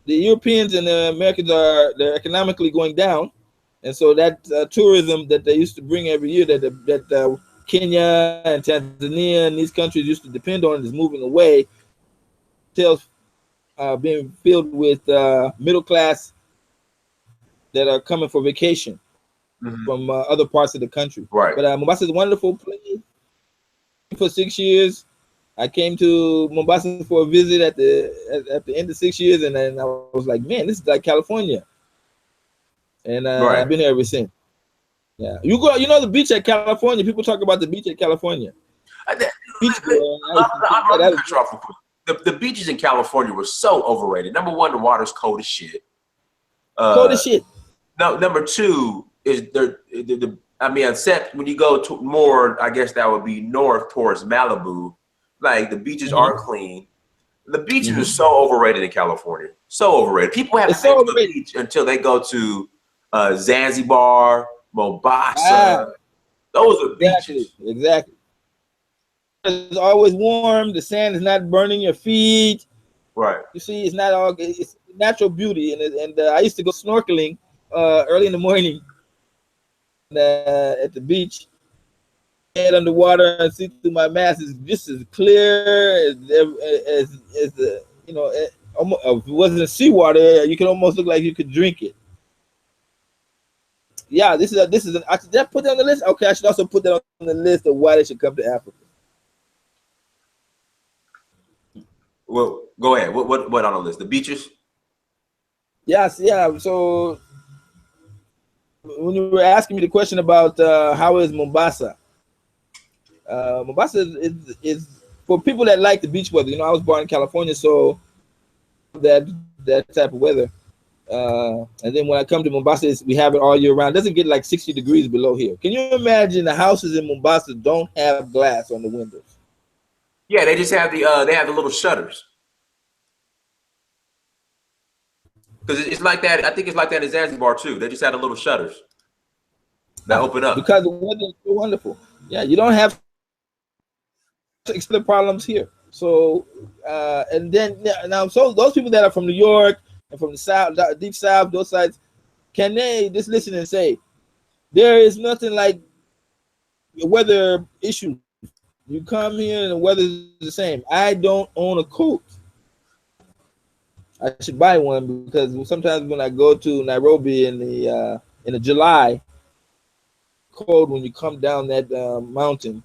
the Europeans and the Americans they're economically going down, and so that tourism that they used to bring every year that Kenya and Tanzania and these countries used to depend on is moving away. Hotels being filled with middle class that are coming for vacation Mm-hmm. from other parts of the country. Right. But Mombasa is a wonderful place. For 6 years, I came to Mombasa for a visit at the end of 6 years, and then I was like, man, this is like California, and Right. I've been here ever since. Yeah, you know the beach at California. People talk about the beach at California. Beach, I'm gonna cut you off real quick. The beaches in California were so overrated. Number one, the water's cold as shit. cold as shit. No, number two is I mean, except when you go to more, I guess that would be north towards Malibu. Like the beaches are clean. The beaches are so overrated in California. So overrated. People haven't been to the beach until they go to Zanzibar, Mombasa. Those are beaches. Exactly. It's always warm. The sand is not burning your feet. Right. You see, it's not all. It's natural beauty, and I used to go snorkeling early in the morning at the beach. Head underwater and see through my mask is just as clear as the if it wasn't seawater, you could almost look like you could drink it. Yeah, this is I should put that on the list. Okay, I should also put that on the list of why they should come to Africa. Well, go ahead. What on the list? The beaches? Yes, yeah. So when you were asking me the question about how is Mombasa, Mombasa is for people that like the beach weather. You know, I was born in California, so that type of weather. And then when I come to Mombasa, we have it all year round. It doesn't get like 60 degrees below here. Can you imagine the houses in Mombasa don't have glass on the windows? Yeah, they just have they have the little shutters. Because it's like that. I think it's like that in Zanzibar too. They just had the little shutters that open up. Because the weather is so wonderful. Yeah, you don't have extra problems here. So and then now, so those people that are from New York and from the South, deep South, those sides, can they just listen and say there is nothing like weather issues? You come here and the weather is the same. I don't own a coat. I should buy one because sometimes when I go to Nairobi in the July, cold when you come down that mountain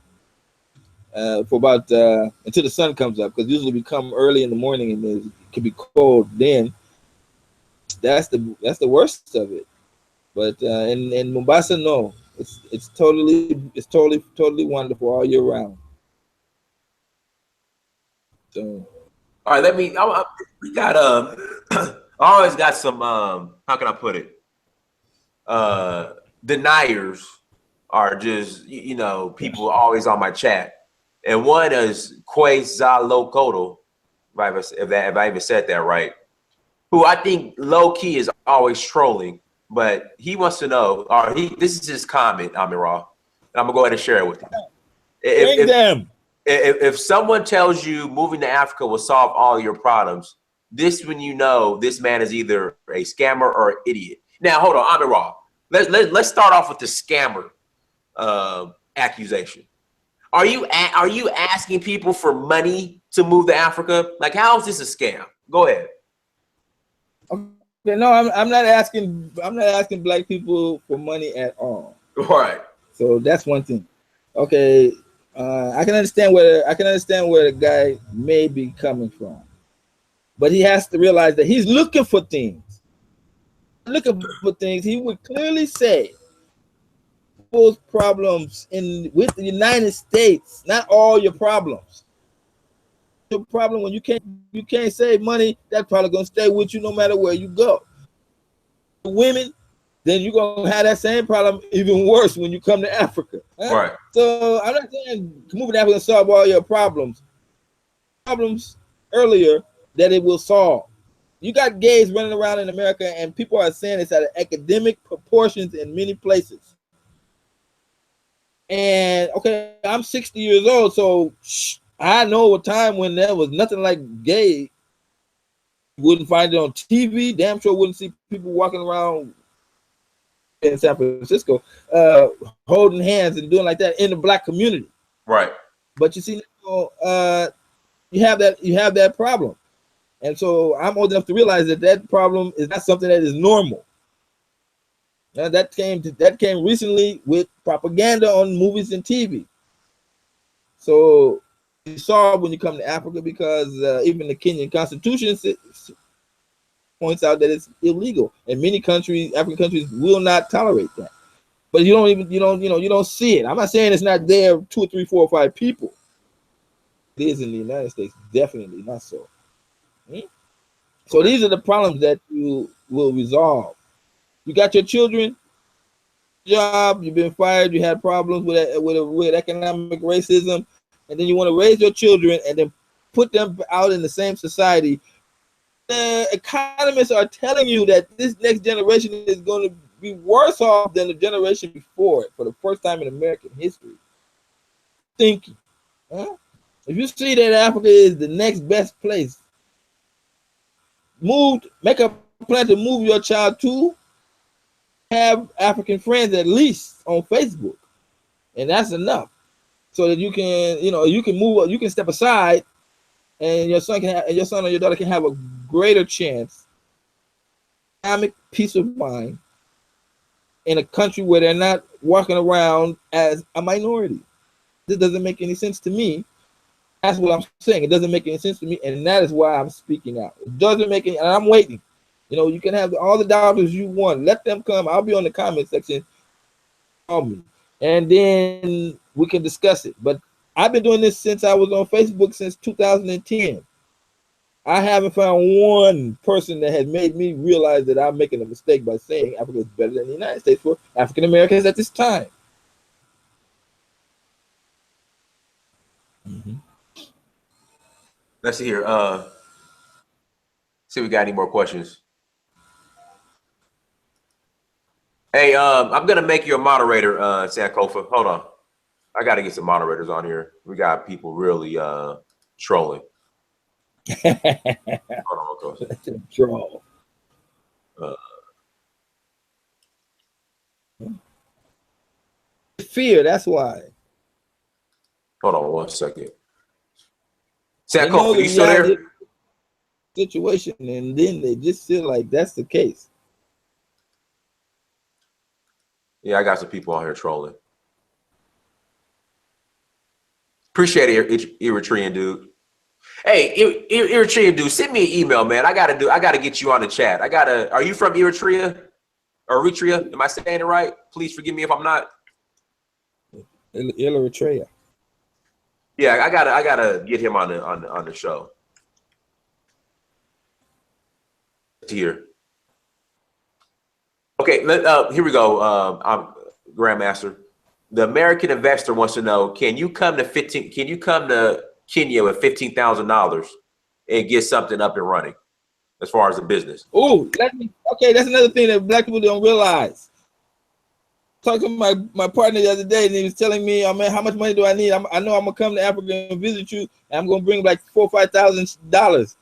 for about until the sun comes up, because usually we come early in the morning and it can be cold then. That's the worst of it. But in Mombasa, no, it's totally wonderful all year round. So All right, we got I always got some how can I put it? Deniers are just people always on my chat. And one is Quezalocoatl, if I even said that right, who I think low key is always trolling, but he wants to know, or this is his comment, Amenkrahh, and I'm gonna go ahead and share it with you. bring them. If someone tells you moving to Africa will solve all your problems, when you know this man is either a scammer or an idiot. Now, hold on, Amenkrahh. Let's start off with the scammer accusation. Are you asking people for money to move to Africa? Like, how is this a scam? Go ahead. Okay, no, I'm not asking. I'm not asking black people for money at all. All right. So that's one thing. Okay, I can understand where the guy may be coming from, but he has to realize that he's looking for things. Looking for things. He would clearly say those problems with the United States, not all your problems. Your problem when you can't save money, that's probably gonna stay with you no matter where you go. Women, then you're gonna have that same problem even worse when you come to Africa. Huh? Right. So I'm not saying moving to Africa and solve all your problems earlier that it will solve. You got gays running around in America, and people are saying it's at academic proportions in many places. And okay, I'm 60 years old, so I know a time when there was nothing like gay. You wouldn't find it on TV. Damn sure wouldn't see people walking around in San Francisco holding hands and doing like that in the black community. Right. But you see, you have that problem, and so I'm old enough to realize that problem is not something that is normal. That came recently with propaganda on movies and TV. So you saw when you come to Africa, because even the Kenyan Constitution points out that it's illegal, and many countries, African countries, will not tolerate that. But you don't see it. I'm not saying it's not there. 2 or 3, 4 or 5 people. It is in the United States, definitely not so. So these are the problems that you will resolve. You got your children, job, you've been fired, you had problems with economic racism, and then you want to raise your children and then put them out in the same society. The economists are telling you that this next generation is going to be worse off than the generation before it for the first time in American history. Thinking, huh? If you see that Africa is the next best place, make a plan to move your child to. Have African friends at least on Facebook, and that's enough, so that you can move, you can step aside, and your son or your daughter can have a greater chance, economic peace of mind, in a country where they're not walking around as a minority. This doesn't make any sense to me. That's what I'm saying. It doesn't make any sense to me, and that is why I'm speaking out. It doesn't make any, and I'm waiting. You can have all the dollars you want. Let them come. I'll be on the comment section. Call me, and then we can discuss it. But I've been doing this since I was on Facebook since 2010. I haven't found one person that has made me realize that I'm making a mistake by saying Africa is better than the United States for African Americans at this time. Let's see here. See if we got any more questions. Hey, I'm gonna make you a moderator, Sankofa. Hold on. I gotta get some moderators on here. We got people really trolling. Hold on, Troll. Fear, that's why. Hold on 1 second. Sankofa, you still there? Situation, and then they just feel like that's the case. Yeah, I got some people on here trolling. Appreciate it, Eritrean dude. Hey, Eritrean dude, send me an email, man. I gotta get you on the chat. Are you from Eritrea? Or Eritrea? Am I saying it right? Please forgive me if I'm not. Eritrea. Yeah, I gotta get him on the show. Here. Okay, here we go. I'm Grandmaster. The American investor wants to know: Can you come to Kenya with $15,000 and get something up and running as far as the business? Oh, that's another thing that black people don't realize. Talking to my partner the other day, and he was telling me, "Oh man, how much money do I need? I know I'm gonna come to Africa and visit you, and I'm gonna bring like $4,000 or $5,000."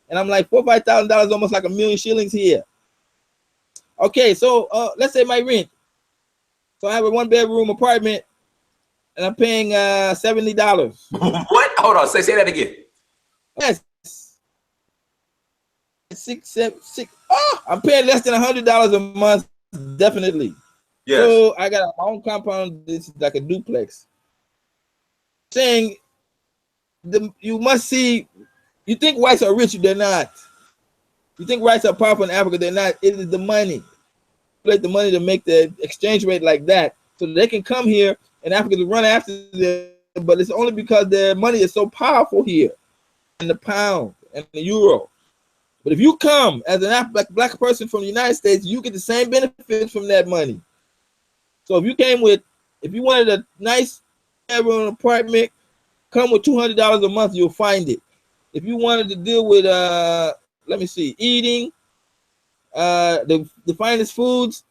And I'm like, $4,000 or $5,000, almost like 1,000,000 shillings here. Okay, so let's say my rent. So I have a 1-bedroom apartment. and I'm paying $70. What? Hold on. Say that again. Yes, 6, 7, 6. Oh, I'm paying less than $100 a month, definitely. Yes. So I got my own compound. This is like a duplex. Saying you must see. You think whites are rich? They're not. You think whites are powerful in Africa? They're not. It is the money. Like the money to make the exchange rate like that, so they can come here and Africans run after them. But it's only because their money is so powerful here, and the pound and the euro. But if you come as an black person from the United States, you get the same benefits from that money. So if you wanted a nice apartment, come with $200 a month, you'll find it. If you wanted to deal with let me see, eating the finest foods,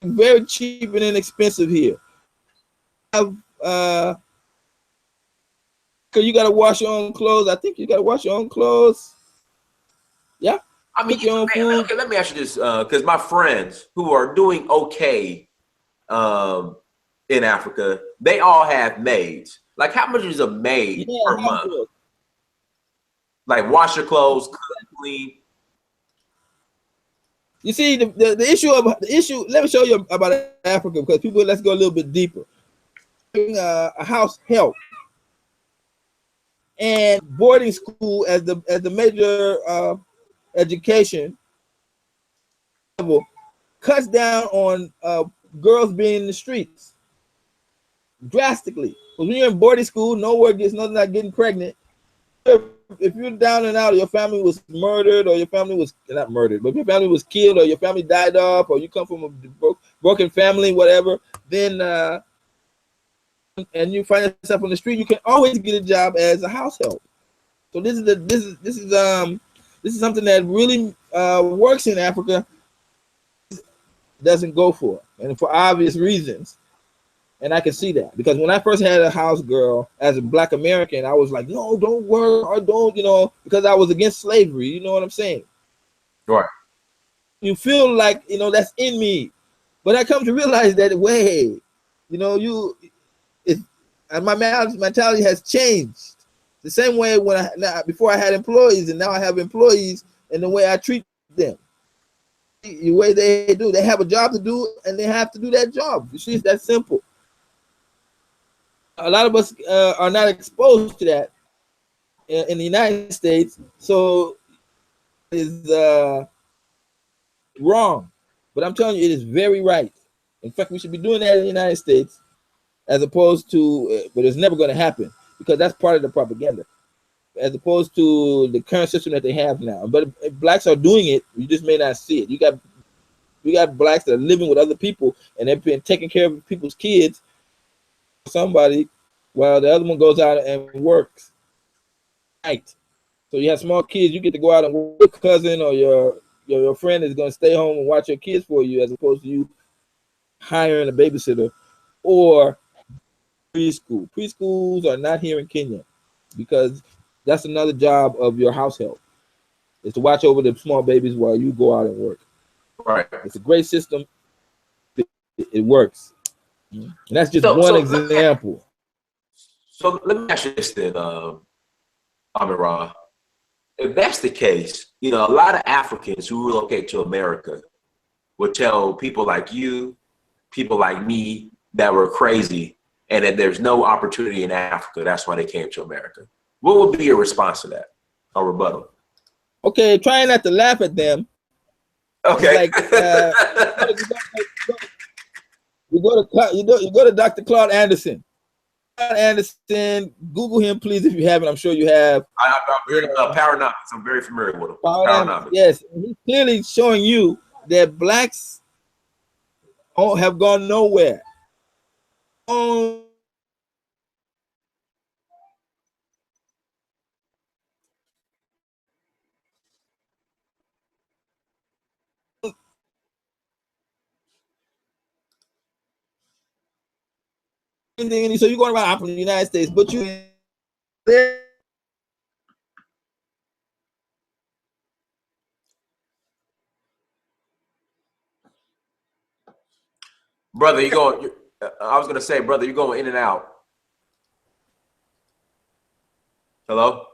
very cheap and inexpensive here. Have cause you gotta wash your own clothes. I think you gotta wash your own clothes. Yeah. I mean, Cook your own food. okay, let me ask you this, because my friends who are doing okay in Africa, they all have maids. Like, how much is a maid per month? Like, wash your clothes, cook, clean. You see, the issue. Let me show you about Africa because people. Let's go a little bit deeper. A house help and boarding school as the major education level cuts down on girls being in the streets drastically. Because when you're in boarding school, nowhere gets nothing like getting pregnant. If you're down and out, your family was murdered, or your family was not murdered, but your family was killed, or your family died off, or you come from a broken family, whatever, then and you find yourself on the street, you can always get a job as a house help. So this is something that really works in Africa. Doesn't go for it, and for obvious reasons. And I can see that because when I first had a house girl as a Black American, I was like, no, don't work or don't, because I was against slavery. You know what I'm saying? Right. You feel like, that's in me. But I come to realize that, wait, and my mentality has changed. The same way before I had employees and now I have employees, and the way I treat them. The way they have a job to do and they have to do that job. You see, it's that simple. A lot of us are not exposed to that in the United States, so it is wrong. But I'm telling you, it is very right. In fact, we should be doing that in the United States, as opposed to, but it's never going to happen because that's part of the propaganda, as opposed to the current system that they have now. But if blacks are doing it, you just may not see it. You got blacks that are living with other people and they've been taking care of people's kids, somebody, while the other one goes out and works. Right. So you have small kids, you get to go out and work. Your cousin or your friend is going to stay home and watch your kids for you, as opposed to you hiring a babysitter or preschool. Preschools are not here in Kenya because that's another job of your house help, is to watch over the small babies while you go out and work. Right. It's a great system. It works. And that's just one example. So let me ask you this then, Rahh. If that's the case, a lot of Africans who relocate to America would tell people like you, people like me, that we're crazy and that there's no opportunity in Africa. That's why they came to America. What would be your response to that, or rebuttal? Okay, trying not to laugh at them. Okay. Like you go to Dr. Claude Anderson. Anderson, Google him, please, if you haven't. I'm sure you have. Powernomics. I'm very familiar with him. Powernomics. Yes, he's clearly showing you that blacks have gone nowhere. So you're going around from the United States, but you there. Brother, you going? I was gonna say, brother, you're going in and out. Hello?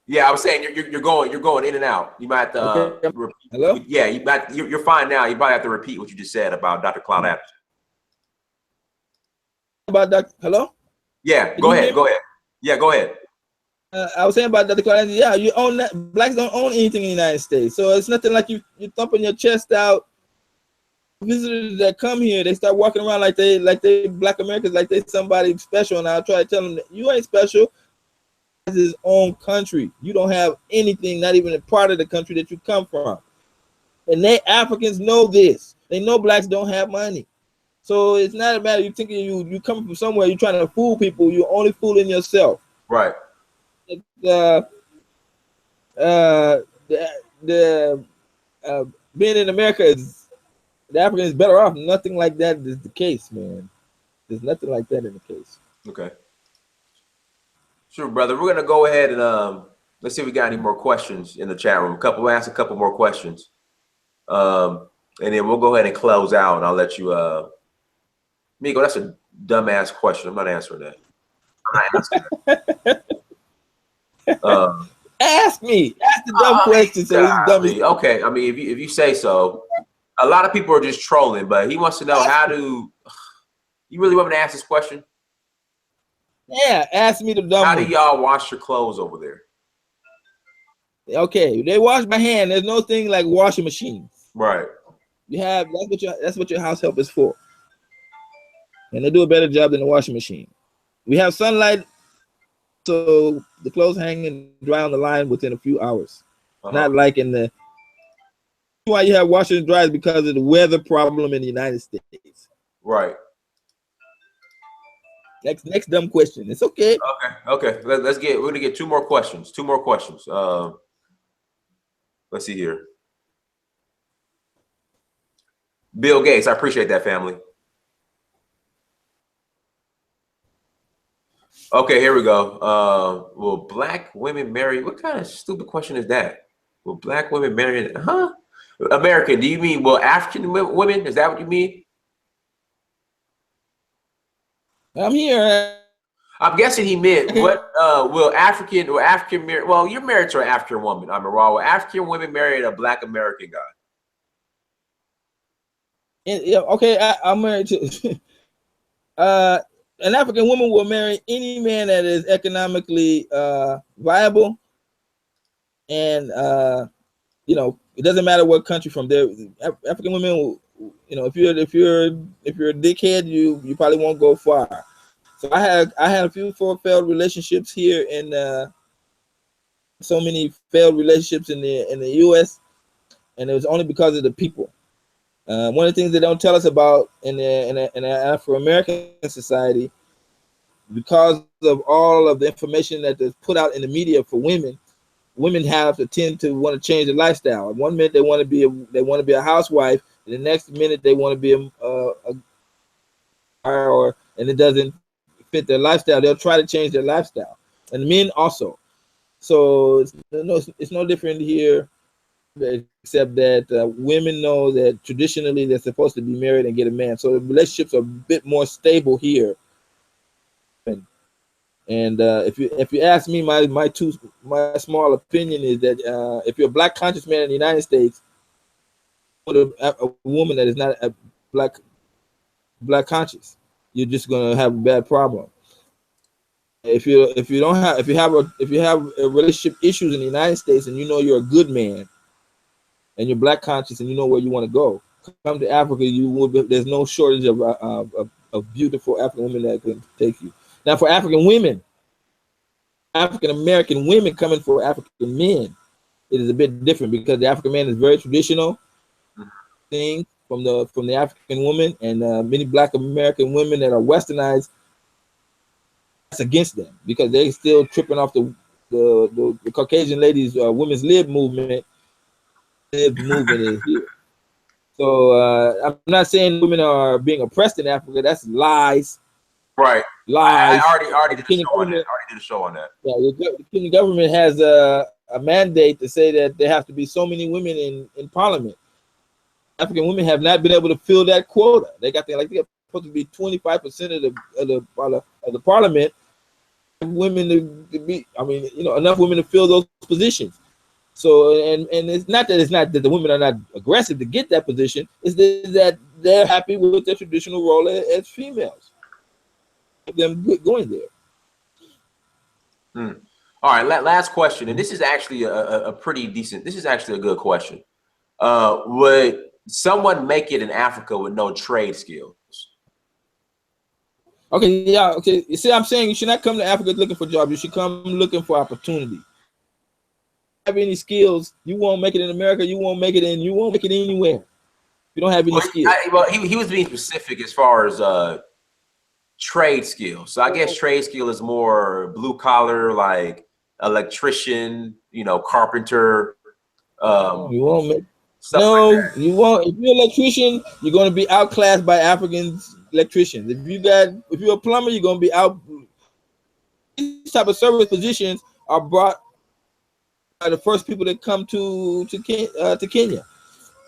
Yeah, I was saying you're going in and out. You might have to Okay. Hello? repeat. Yeah, you're fine now. You might have to repeat what you just said about Dr. Cloud Anderson. About Dr. Hello? Yeah, Can you hear me? go ahead. Yeah, go ahead. I was saying about Dr. Cloud Anderson. Yeah, you own that. Blacks don't own anything in the United States, so it's nothing like you thumping your chest out. Visitors that come here, they start walking around like they Black Americans, like they somebody special, and I'll try to tell them that you ain't special. It's his own country. You don't have anything, not even a part of the country that you come from. And they Africans know this. They know blacks don't have money. So it's not a matter you thinking you coming from somewhere, you're trying to fool people, you're only fooling yourself. Right. The being in America is the African is better off. Nothing like that is the case, man. There's nothing like that in the case. Okay. Sure, brother. We're gonna go ahead and let's see if we got any more questions in the chat room. Ask a couple more questions. And then we'll go ahead and close out, and I'll let you Migo, that's a dumbass question. I'm not answering that. I'm not answering that. Ask the dumb question. So he's dumb. Okay, I mean, if you say so. A lot of people are just trolling, but he wants to know how to. You really want me to ask this question? Yeah, ask me the dumb. How do y'all wash your clothes over there? Okay, they wash by hand. There's no thing like washing machines. Right. You have that's what your house help is for, and they do a better job than the washing machine. We have sunlight, so the clothes hang and dry on the line within a few hours. Not like in the why you have washers and dryers because of the weather problem in the United States. Right. Next dumb question. It's okay. Okay. We're gonna get two more questions. Let's see here. Bill Gates, I appreciate that, family. Okay, here we go. Will black women marry? What kind of stupid question is that? Will black women marry? Huh? American, do you mean will African women? Is that what you mean? I'm here. I'm guessing he meant what will African marry? Well, you're married to an African woman. I'm wrong. Will African women marry a black American guy? Okay, I'm married to an African woman will marry any man that is economically viable, and it doesn't matter what country from there. African women will, if you're a dickhead, you probably won't go far. So I had a few failed relationships here, and so many failed relationships in the U.S. and it was only because of the people. One of the things they don't tell us about in the Afro-American society, because of all of the information that is put out in the media for women have to tend to want to change their lifestyle. One minute they want to be a housewife, and the next minute they want to be and it doesn't fit their lifestyle. They'll try to change their lifestyle, and men also. So it's no different here, except that women know that traditionally they're supposed to be married and get a man. So the relationships are a bit more stable here. And if you ask me, my small opinion is that if you're a black conscious man in the United States, a woman that is not a black conscious, you're just gonna have a bad problem. If you have a relationship issues in the United States and you know you're a good man and you're black conscious and you know where you want to go, come to Africa. There's no shortage of beautiful African women that can take you. Now, for African women, African American women coming for African men, it is a bit different because the African man is very traditional thing from the African woman, and many Black American women that are westernized, that's against them because they still tripping off the Caucasian ladies women's lib movement. Lib movement is here. So I'm not saying women are being oppressed in Africa. That's lies. Right. Lies. I already did a show on that. Yeah, the Kenyan government has a mandate to say that there have to be so many women in parliament. African women have not been able to fill that quota. They got they're supposed to be 25% of the parliament. Women to be, I mean, enough women to fill those positions. So, and it's not that the women are not aggressive to get that position. It's that they're happy with their traditional role as females. Them going there. All right, last question, and this is actually a pretty decent. This is actually a good question. Would someone make it in Africa with no trade skills? Okay, yeah, okay. You see, I'm saying you should not come to Africa looking for jobs. You should come looking for opportunity. Have any skills, you won't make it in America. You won't make it anywhere. You don't have any skills. He was being specific as far as trade skills. So I guess trade skill is more blue collar, like electrician, carpenter. You won't make. No, like you won't. If you're an electrician, you're going to be outclassed by African electricians. If you're a plumber, you're going to be out. These type of service positions are brought by the first people that come to Kenya.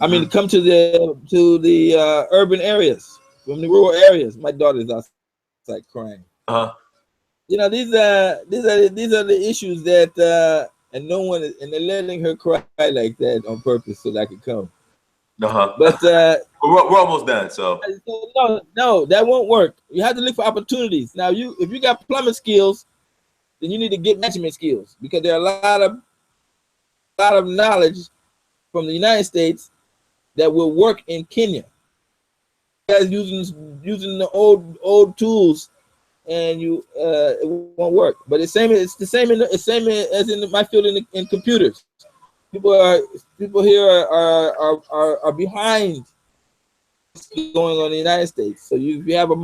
I mean, come to the urban areas from the rural areas. My daughter's outside crying. These are the issues that and no one and they're letting her cry like that on purpose so that I could come. But we're almost done. So no, that won't work. You have to look for opportunities. Now, if you got plumbing skills, then you need to get management skills, because there are a lot of knowledge from the United States that will work in Kenya. You guys using the old tools, and it won't work. But it's the same as in my field in computers. People here are behind what's going on in the United States. So if you have a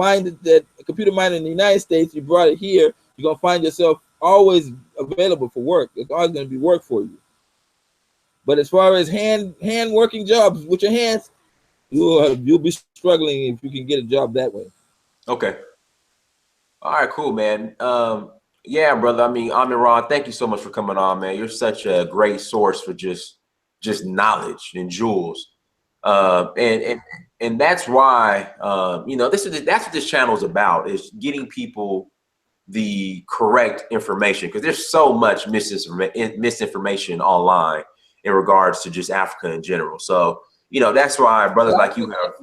computer mind in the United States, you brought it here, you're gonna find yourself always available for work. There's always gonna be work for you. But as far as hand working jobs with your hands, you'll be struggling if you can get a job that way. Okay. All right, cool, man. Yeah, brother. I mean, amenkrahh, thank you so much for coming on, man. You're such a great source for just knowledge and jewels. And that's why that's what this channel is about, is getting people the correct information, because there's so much misinformation online in regards to just Africa in general. So that's why brothers like you have.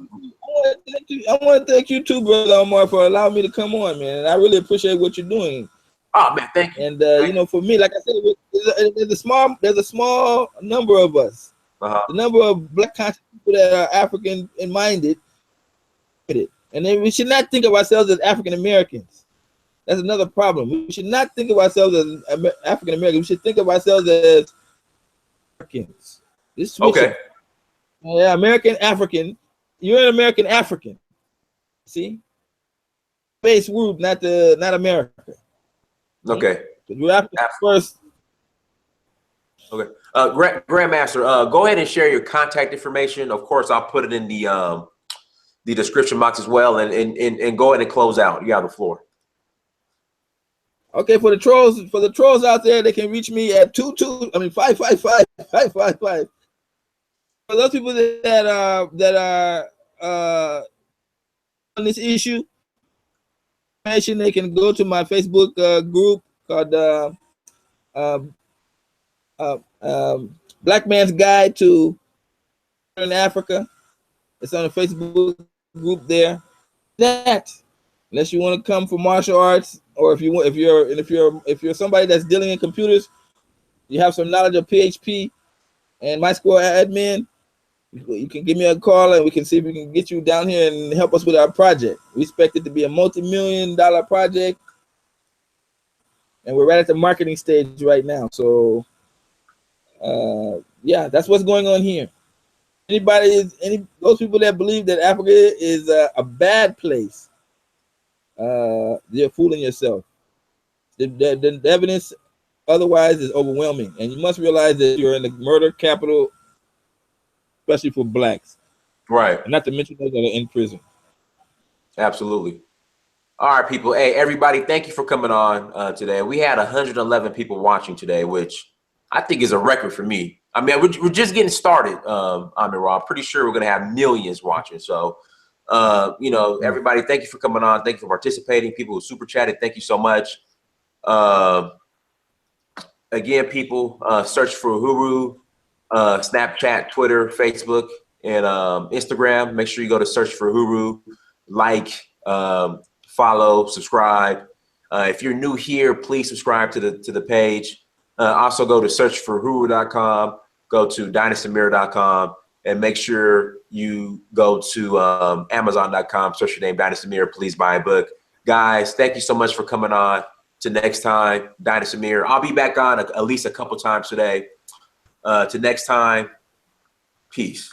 I want to thank you too, brother Omar, for allowing me to come on, man. I really appreciate what you're doing. Oh man, thank you. And for me, like I said, there's a small number of us. The number of black conscious people that are African minded, and then we should not think of ourselves as African Americans. That's another problem. We should not think of ourselves as African Americans. We should think of ourselves as Americans. Okay. Yeah, American African. You're an American African. See, base group, not America. Okay. We're African first. Okay. Grandmaster, go ahead and share your contact information. Of course, I'll put it in the description box as well, and go ahead and close out. You have the floor. Okay, for the trolls out there, they can reach me at 555. For those people that are on this issue, they can go to my Facebook group called Black Man's Guide to in Africa. It's on the Facebook group there. Unless you want to come for martial arts, or if you're somebody that's dealing in computers, you have some knowledge of PHP and MySQL admin, you can give me a call and we can see if we can get you down here and help us with our project. We expect it to be a multi-million-dollar project, and we're right at the marketing stage right now. So yeah, that's what's going on here. Those people that believe that Africa is a bad place, you're fooling yourself. The evidence otherwise is overwhelming, and you must realize that you're in the murder capital, especially for blacks. Right. And not to mention those that are in prison. Absolutely. All right, people. Hey, everybody, thank you for coming on today. We had 111 people watching today, which I think is a record for me. I mean, we're just getting started. Amenkrahh. I'm pretty sure we're gonna have millions watching. So, you know, everybody, thank you for coming on. Thank you for participating. People who super chatted, thank you so much. Again, people, search for Uhuru, Snapchat, Twitter, Facebook, and Instagram. Make sure you go to search for Uhuru, like, follow, subscribe. If you're new here, please subscribe to the page. Also go to searchforuhuru.com, go to dynastymirror.com, and make sure you go to amazon.com, search your name, Dynasty Mirror. Please buy a book. Guys, thank you so much for coming on. Till next time, Dynasty Mirror. I'll be back on at least a couple times today. Till next time, peace.